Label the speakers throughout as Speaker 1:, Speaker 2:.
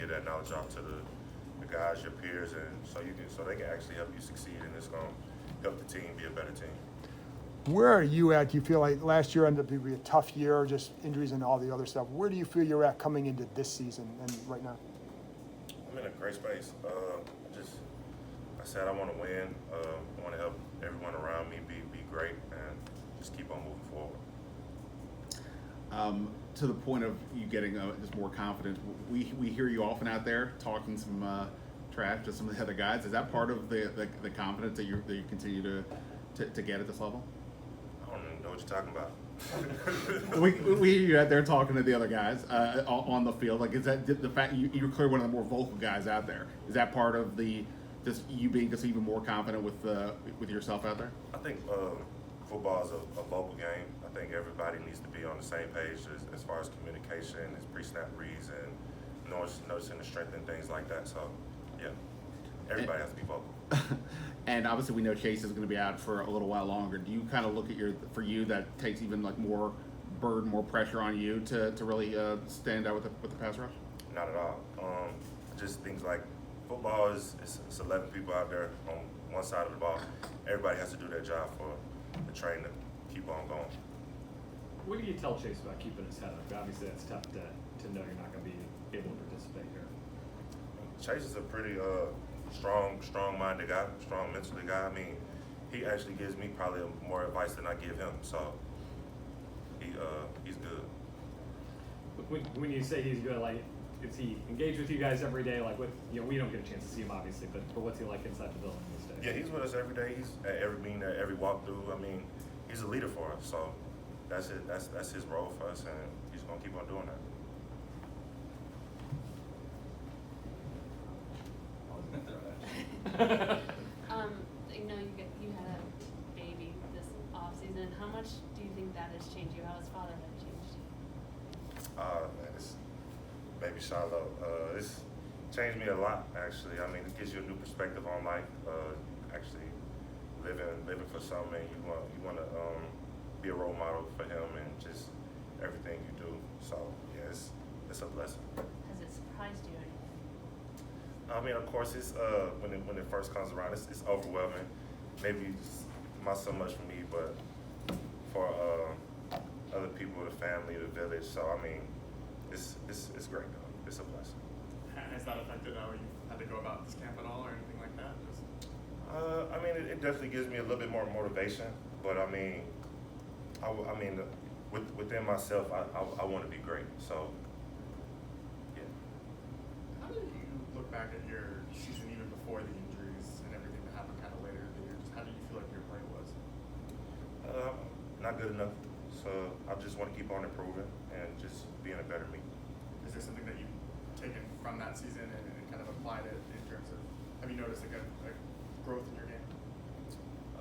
Speaker 1: get that knowledge out to the guys, your peers, and so they can actually help you succeed, and it's gonna help the team be a better team.
Speaker 2: Where are you at? Do you feel like last year ended up being a tough year, just injuries and all the other stuff? Where do you feel you're at coming into this season and right now?
Speaker 1: I'm in a great space. I said I want to win. I want to help everyone around me be great and just keep on moving forward.
Speaker 3: To the point of you getting just more confident, we hear you often out there talking some trash to some of the other guys. Is that part of the confidence that you continue to get at this level?
Speaker 1: I don't even know what you're talking about.
Speaker 3: we hear you out there talking to the other guys on the field. Like, is that the fact you're clearly one of the more vocal guys out there? Is that part of just you being just even more confident with yourself out there?
Speaker 1: I think football is a vocal game. I think everybody needs to be on the same page as far as communication, as pre-snap reads, and noticing the strength and things like that. So, yeah, everybody has to be vocal.
Speaker 3: And obviously, we know Chase is going to be out for a little while longer. Do you kind of look at for you that takes even like more burden, more pressure on you to really stand out with the pass rush?
Speaker 1: Not at all. Just things like football it's 11 people out there on one side of the ball. Everybody has to do their job for the train to keep on going.
Speaker 4: What do you tell Chase about keeping his head up? Obviously, that's tough to know you're not going to be able to participate here.
Speaker 1: Chase is a pretty strong-minded guy, strong mentally guy. I mean, he actually gives me probably more advice than I give him. So he's good.
Speaker 4: When you say he's good, like, is he engaged with you guys every day? Like, we don't get a chance to see him obviously, but what's he like inside the building these days?
Speaker 1: Yeah, he's with us every day. He's at every meeting, at every walkthrough. I mean, he's a leader for us. So that's it. That's his role for us, and he's gonna keep on doing that.
Speaker 5: You had a baby this off season. How much do you think that has changed you? How has fatherhood changed you?
Speaker 1: Man, this baby Shiloh, it's changed me a lot, actually. I mean, it gives you a new perspective on life. Actually, living for something, you want to be a role model for him and just everything you do. So yeah, it's a blessing.
Speaker 5: Has it surprised you?
Speaker 1: I mean, of course, it's when it first comes around, it's overwhelming. Maybe not so much for me, but for other people, the family, the village. So I mean, it's great though. It's a blessing.
Speaker 6: Has that affected how you had to go about this camp at all, or anything like that?
Speaker 1: I mean, it definitely gives me a little bit more motivation. But I mean, within myself, I want to be great. So yeah.
Speaker 6: How did you look back at your season even before the injuries and everything that happened kind of later in the year? Just how do you feel like your play was?
Speaker 1: Not good enough. So I just want to keep on improving and just being a better me.
Speaker 6: Is there something that you've taken from that season and kind of applied it in terms of, have you noticed like a growth in your game?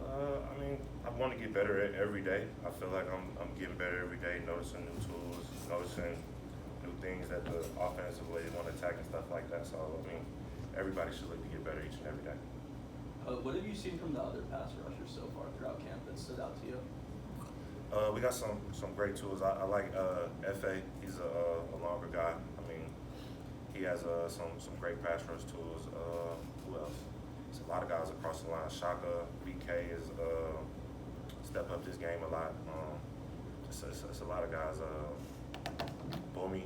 Speaker 1: I mean, I want to get better every day. I feel like I'm getting better every day, noticing new tools, noticing new things that the offensive way they want to attack and stuff like that. So, I mean, everybody should look to get better each and every day.
Speaker 7: What have you seen from the other pass rushers so far throughout camp that stood out to you?
Speaker 1: We got some great tools. I like F.A. He's a longer guy. I mean, he has some great pass rush tools. Who else? There's a lot of guys across the line. Shaka, BK is stepped up this game a lot. It's a lot of guys. Boomy,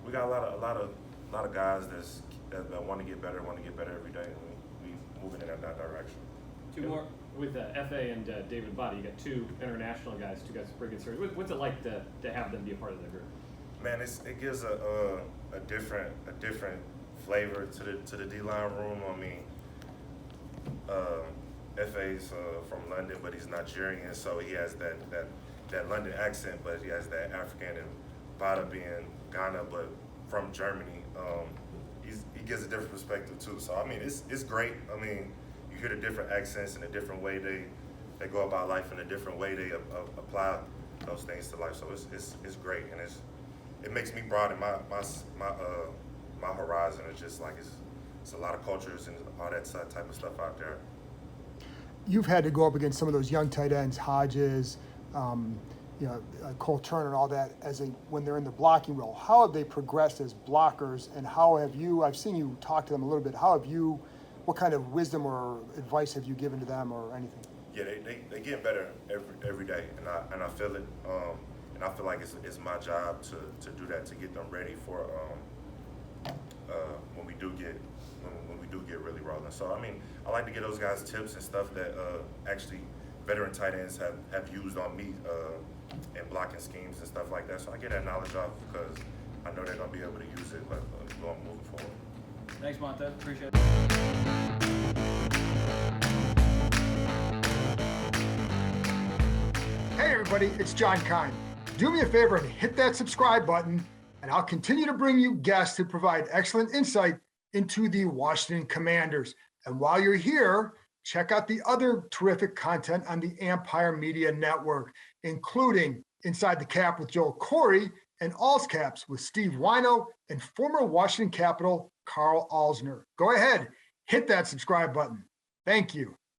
Speaker 1: we got a lot of guys that want to get better every day, and we moving in that direction.
Speaker 4: Two more with F.A. and David Body. You got two international guys, two guys with pretty good series. What's it like to have them be a part of the group?
Speaker 1: Man, it gives a different flavor to the D-line room. I mean, F.A.'s from London, but he's Nigerian, so he has that London accent, but he has that African, and Bada being Ghana, but from Germany. He gives a different perspective too. So I mean, it's great. I mean, you hear the different accents and the different way they go about life and the different way they apply those things to life. So it's great, and it makes me broaden my horizon. It's just like it's a lot of cultures and all that type of stuff out there.
Speaker 2: You've had to go up against some of those young tight ends, Hodges, you know, Cole Turner and all that when they're in the blocking role. How have they progressed as blockers, and how have you? I've seen you talk to them a little bit. What kind of wisdom or advice have you given to them or anything?
Speaker 1: Yeah, they get better every day, and I feel it. And I feel like it's my job to do that, to get them ready for when we do get really rolling. So I mean, I like to give those guys tips and stuff that actually veteran tight ends have used on me in blocking schemes and stuff like that. So I get that knowledge off because I know they're gonna be able to use it, but going moving forward.
Speaker 7: Thanks, Montez. Appreciate it.
Speaker 2: Hey everybody, it's John Keim. Do me a favor and hit that subscribe button, and I'll continue to bring you guests who provide excellent insight into the Washington Commanders. And while you're here, check out the other terrific content on the Empire Media Network, including Inside the Cap with Joel Corey and All's Caps with Steve Wino and former Washington Capital Carl Alsner. Go ahead, hit that subscribe button. Thank you.